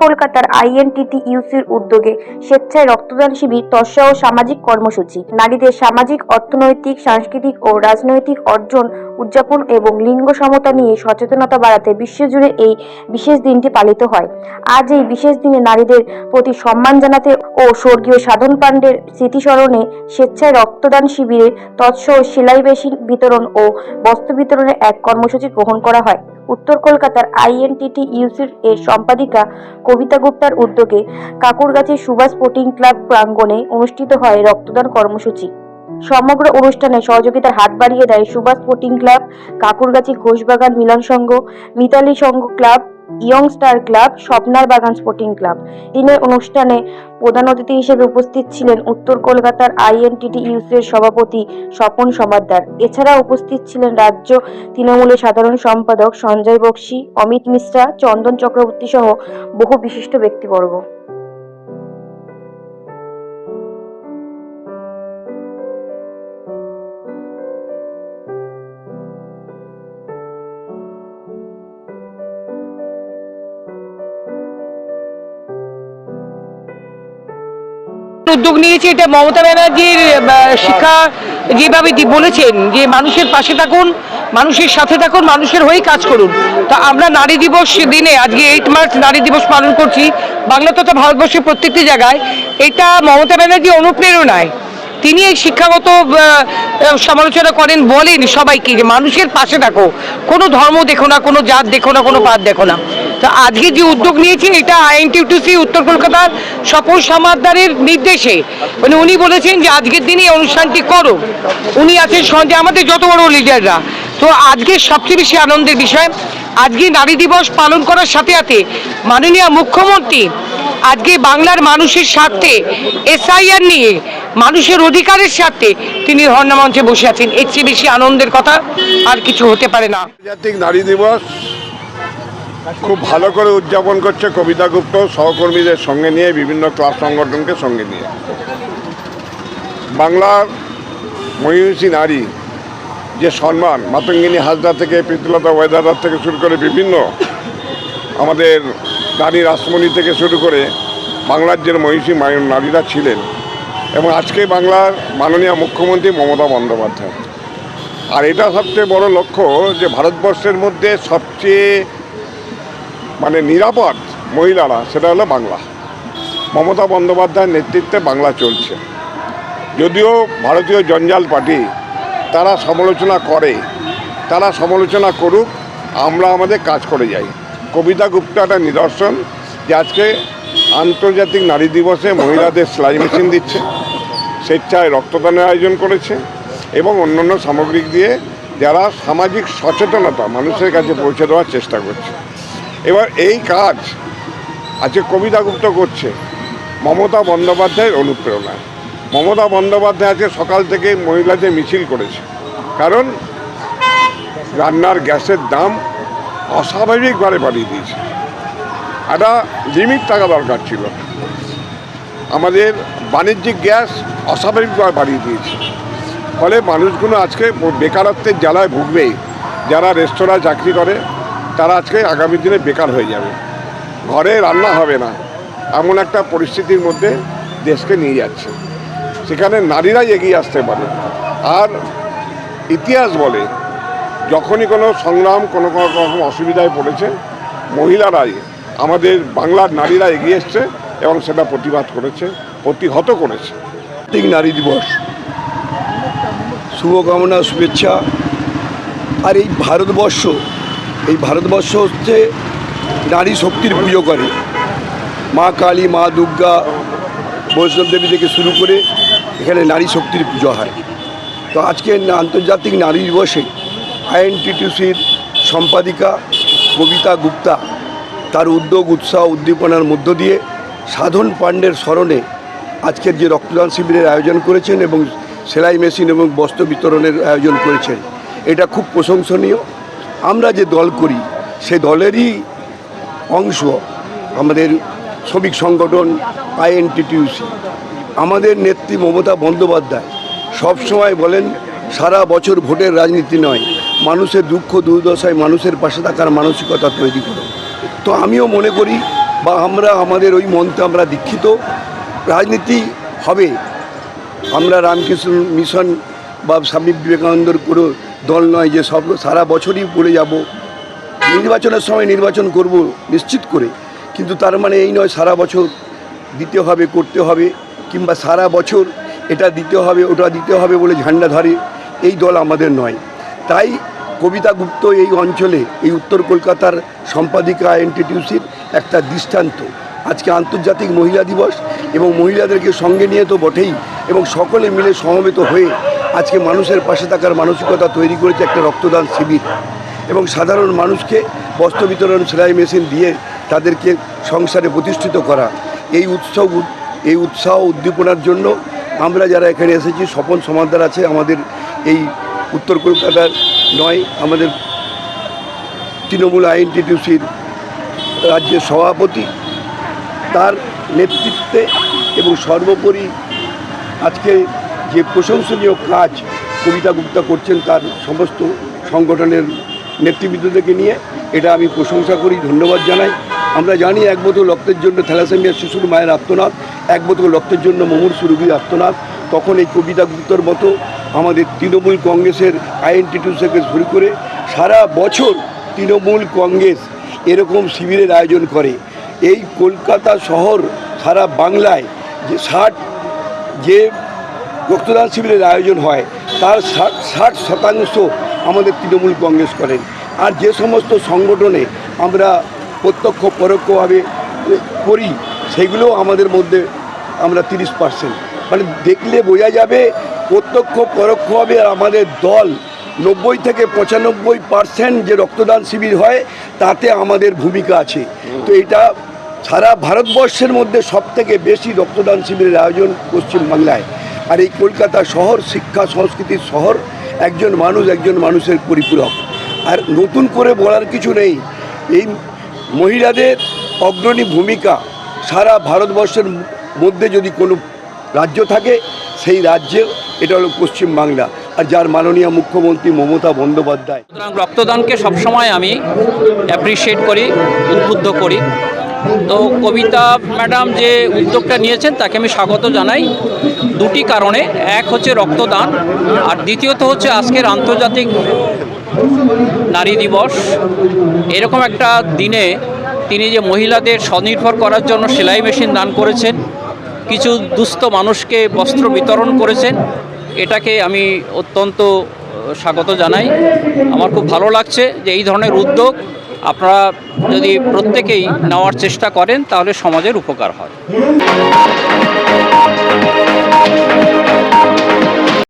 কলকাতার INTTUCর উদ্যোগে স্বেচ্ছায় রক্তদান শিবির, তস্যা ও সামাজিক কর্মসূচি। নারীদের সামাজিক, অর্থনৈতিক, সাংস্কৃতিক ও রাজনৈতিক অর্জন উদযাপন এবং লিঙ্গ সমতা নিয়ে সচেতনতা বাড়াতে বিশ্বজুড়ে এই বিশেষ দিনটি পালিত হয়। আজ এই বিশেষ দিনে নারীদের প্রতি সম্মান জানাতে ও স্বর্গীয় সাধন পাণ্ডের স্মৃতিস্মরণে স্বেচ্ছায় রক্তদান শিবিরে, তৎসহ সেলাই মেশিন বিতরণ ও বস্ত্র বিতরণের এক কর্মসূচি গ্রহণ করা হয়। উত্তর কলকাতার INTTUCর এর সম্পাদিকা কবিতা গুপ্তার উদ্যোগে কাকুরগাছি সুভাষ স্পোর্টিং ক্লাব প্রাঙ্গণে অনুষ্ঠিত হয় রক্তদান কর্মসূচি। সমগ্র অনুষ্ঠানে সহযোগিতার হাত বাড়িয়ে দেয় সুভাষ স্পোর্টিং ক্লাব, কাকুরগাছি ঘোষবাগান মিলন সংঘ, মিতালি সংঘ ক্লাব, ইয়ং স্টার ক্লাব, স্বপ্নার বাগান স্পোর্টিং ক্লাব। দিনের অনুষ্ঠানে প্রধান অতিথি হিসেবে উপস্থিত ছিলেন উত্তর কলকাতার INTTUCর সভাপতি স্বপন সমাদ্দার। এছাড়া উপস্থিত ছিলেন রাজ্য তৃণমূলের সাধারণ সম্পাদক সঞ্জয় বক্সী, অমিত মিশ্রা, চন্দন চক্রবর্তী সহ বহু বিশিষ্ট ব্যক্তিবর্গ। উদ্যোগ নিয়েছে, এটা মমতা ব্যানার্জির শিক্ষা যেভাবে বলেছেন যে মানুষের পাশে থাকুন, মানুষের সাথে থাকুন, মানুষের হয়ে কাজ করুন। তো আমরা নারী দিবস দিনে আজকে 8 মার্চ নারী দিবস পালন করছি বাংলা তথা ভারতবর্ষের প্রত্যেকটি জায়গায়। এটা মমতা ব্যানার্জি অনুপ্রেরণায় তিনি এই শিক্ষাগত সমালোচনা করেন, বলেন সবাইকে যে মানুষের পাশে থাকো, কোনো ধর্ম দেখো না, কোনো জাত দেখো না, কোনো পাত দেখো না। তো আজকে যে উদ্যোগ নিয়েছে এটা INTTUC উত্তর কলকাতার স্বপন সমাদ্দারের নির্দেশে, মানে উনি বলেছেন যে আজকের দিনে এই অনুষ্ঠানটি করো। উনি আছেন সঙ্গে আমাদের যত বড় লিডাররা। তো আজকে সবচেয়ে বেশি আনন্দের বিষয়, আজকে নারী দিবস পালন করার সাথে সাথে মাননীয় মুখ্যমন্ত্রী আজকে বাংলার মানুষের স্বার্থে SIR নিয়ে মানুষের অধিকারের স্বার্থে তিনি ধর্ণা মঞ্চে বসে আছেন। এর চেয়ে বেশি আনন্দের কথা আর কিছু হতে পারে না। আন্তর্জাতিক নারী দিবস খুব ভালো করে উদযাপন করছে কবিতা গুপ্ত সহকর্মীদের সঙ্গে নিয়ে, বিভিন্ন ক্লাব সংগঠনকে সঙ্গে নিয়ে। বাংলার মহিষী নারী যে সম্মান, মাতঙ্গিনী হাজরা থেকে প্রীতিলতা ওয়েদারার থেকে শুরু করে বিভিন্ন আমাদের নারী রাসমণি থেকে শুরু করে বাংলার যে মহিষী নারীরা ছিলেন, এবং আজকে বাংলার মাননীয় মুখ্যমন্ত্রী মমতা বন্দ্যোপাধ্যায়। আর এটা সবচেয়ে বড় লক্ষ্য যে ভারতবর্ষের মধ্যে সবচেয়ে নিরাপদ মহিলারা, সেটা হলো বাংলা। মমতা বন্দ্যোপাধ্যায়ের নেতৃত্বে বাংলা চলছে। যদিও ভারতীয় জঞ্জাল পার্টি তারা সমালোচনা করে, তারা সমালোচনা করুক, আমরা আমাদের কাজ করে যাই। কবিতা গুপ্তা একটা নিদর্শন যে আজকে আন্তর্জাতিক নারী দিবসে মহিলাদের সেলাই মেশিন দিচ্ছে, স্বেচ্ছায় রক্তদানের আয়োজন করেছে এবং অন্যান্য সামগ্রিক দিয়ে যারা সামাজিক সচেতনতা মানুষের কাছে পৌঁছে দেওয়ার চেষ্টা করছে। এবার এই কাজ আজকে কবিতা গুপ্ত করছে মমতা বন্দ্যোপাধ্যায়ের অনুপ্রেরণায়। মমতা বন্দ্যোপাধ্যায় আজকে সকাল থেকে মহিলাদের মিছিল করেছে, কারণ রান্নার গ্যাসের দাম অস্বাভাবিকভাবে বাড়িয়ে দিয়েছে। একটা লিমিট থাকা দরকার ছিল। আমাদের বাণিজ্যিক গ্যাস অস্বাভাবিকভাবে বাড়িয়ে দিয়েছে, ফলে মানুষগুলো আজকে বেকারত্বের জ্বালায় ভুগবে। যারা রেস্তোরাঁ চাকরি করে তারা আজকে আগামী দিনে বেকার হয়ে যাবে, ঘরে রান্না হবে না, এমন একটা পরিস্থিতির মধ্যে দেশকে নিয়ে যাচ্ছে। সেখানে নারীরাই এগিয়ে আসতে পারে। আর ইতিহাস বলে যখনই কোনো সংগ্রাম কোনো রকম অসুবিধায় পড়েছে, মহিলারাই, আমাদের বাংলার নারীরা এগিয়ে এসছে এবং সেটা প্রতিবাদ করেছে, প্রতিহত করেছে। নারী দিবস শুভকামনা, শুভেচ্ছা। আর এই ভারতবর্ষ হচ্ছে নারী শক্তির পুজো করে। মা কালী, মা দুর্গা, বৈষ্ণব দেবী থেকে শুরু করে এখানে নারী শক্তির পুজো হয়। তো আজকে আন্তর্জাতিক নারী দিবসে INTTUCর সম্পাদিকা কবিতা গুপ্তা তার উদ্যোগ, উৎসাহ, উদ্দীপনার মধ্য দিয়ে সাধন পাণ্ডের স্মরণে আজকের যে রক্তদান শিবিরের আয়োজন করেছেন এবং সেলাই মেশিন এবং বস্ত্র বিতরণের আয়োজন করেছেন, এটা খুব প্রশংসনীয়। আমরা যে দল করি সে দলেরই অংশ আমাদের শ্রমিক সংগঠন INTTUC। আমাদের নেত্রী মমতা বন্দ্যোপাধ্যায় সবসময় বলেন, সারা বছর ভোটের রাজনীতি নয়, মানুষের দুঃখ দুর্দশায় মানুষের পাশে থাকার মানসিকতা তৈরি করো। তো আমিও মনে করি বা আমরা আমাদের ওই মন্ত্রে আমরা দীক্ষিত। রাজনীতি হবে, আমরা রামকৃষ্ণ মিশন বা স্বামী বিবেকানন্দর কোনো দল নয় যে সব সারা বছরই পড়ে যাব। নির্বাচনের সময় নির্বাচন করব নিশ্চিত করে, কিন্তু তার মানে এই নয় সারা বছর দিতে হবে, করতে হবে, কিংবা সারা বছর এটা দিতে হবে ওটা দিতে হবে বলে ঝান্ডা ধরে এই দল আমাদের নয়। তাই কবিতা গুপ্ত এই অঞ্চলে, এই উত্তর কলকাতার সম্পাদিকা এনটিটিউসির একটা দৃষ্টান্ত। আজকে আন্তর্জাতিক মহিলা দিবস এবং মহিলাদেরকে সঙ্গে নিয়ে তো বটেই, এবং সকলে মিলে সমবেত হয়ে আজকে মানুষের পাশে থাকার মানসিকতা তৈরি করেছে একটা রক্তদান শিবির, এবং সাধারণ মানুষকে বস্ত্র বিতরণ, সেলাই মেশিন দিয়ে তাদেরকে সংসারে প্রতিষ্ঠিত করা। এই উৎসাহ উদ্দীপনার জন্য আমরা যারা এখানে এসেছি, স্বপন সমাদার আছে আমাদের এই উত্তর কলকাতার নয়, আমাদের তৃণমূল আইএনটিটিউসির রাজ্যের সভাপতি, তার নেতৃত্বে এবং সর্বোপরি আজকে যে প্রশংসনীয় কাজ কবিতা গুপ্তা করছেন তার সমস্ত সংগঠনের নেতৃবৃন্দদেরকে নিয়ে, এটা আমি প্রশংসা করি, ধন্যবাদ জানাই। আমরা জানি এক বোতল রক্তের জন্য থ্যালাসেমিয়া শিশুর মায়ের আত্মনাদ, এক বোতল রক্তের জন্য মুমূর্ষু রোগীর আত্মনাদ। তখন এই কবিতা গুপ্তর মতো আমাদের তৃণমূল কংগ্রেসের আইএনটিটিউস থেকে শুরু করে সারা বছর তৃণমূল কংগ্রেস এরকম শিবিরের আয়োজন করে। এই কলকাতা শহর সারা বাংলায় যে রক্তদান শিবিরের আয়োজন হয় তার 60% আমাদের তৃণমূল কংগ্রেস করেন। আর যে সমস্ত সংগঠনে আমরা প্রত্যক্ষ পরোক্ষভাবে করি সেগুলো আমাদের মধ্যে আমরা 30%, মানে দেখলে বোঝা যাবে প্রত্যক্ষ পরোক্ষভাবে আমাদের দল 90 থেকে 95% যে রক্তদান শিবির হয় তাতে আমাদের ভূমিকা আছে। তো এটা সারা ভারতবর্ষের মধ্যে সবথেকে বেশি রক্তদান শিবিরের আয়োজন পশ্চিমবাংলায়। আর এই কলকাতা শহর শিক্ষা সংস্কৃতির শহর, একজন মানুষের পরিপূরক। আর নতুন করে বলার কিছু নেই, এই মহিলাদের অগ্রণী ভূমিকা সারা ভারতবর্ষের মধ্যে যদি কোনো রাজ্য থাকে সেই রাজ্যে এটা হলো পশ্চিমবাংলা, আর যার মাননীয় মুখ্যমন্ত্রী মমতা বন্দ্যোপাধ্যায়। সুতরাং রক্তদানকে সবসময় আমি অ্যাপ্রিসিয়েট করি, উদ্বুদ্ধ করি। তো কবিতা ম্যাডাম যে উদ্যোগটা নিয়েছেন তাকে আমি স্বাগত জানাই দুটি কারণে। এক হচ্ছে রক্তদান, আর দ্বিতীয়ত হচ্ছে আজকের আন্তর্জাতিক নারী দিবস। এরকম একটা দিনে তিনি যে মহিলাদের স্বনির্ভর করার জন্য সেলাই মেশিন দান করেছেন, কিছু দুস্থ মানুষকে বস্ত্র বিতরণ করেছেন, এটাকে আমি অত্যন্ত স্বাগত জানাই। আমার খুব ভালো লাগছে যে এই ধরনের উদ্যোগ আপনারা যদি প্রত্যেকেই নেওয়ার চেষ্টা করেন তাহলে সমাজের উপকার হয়।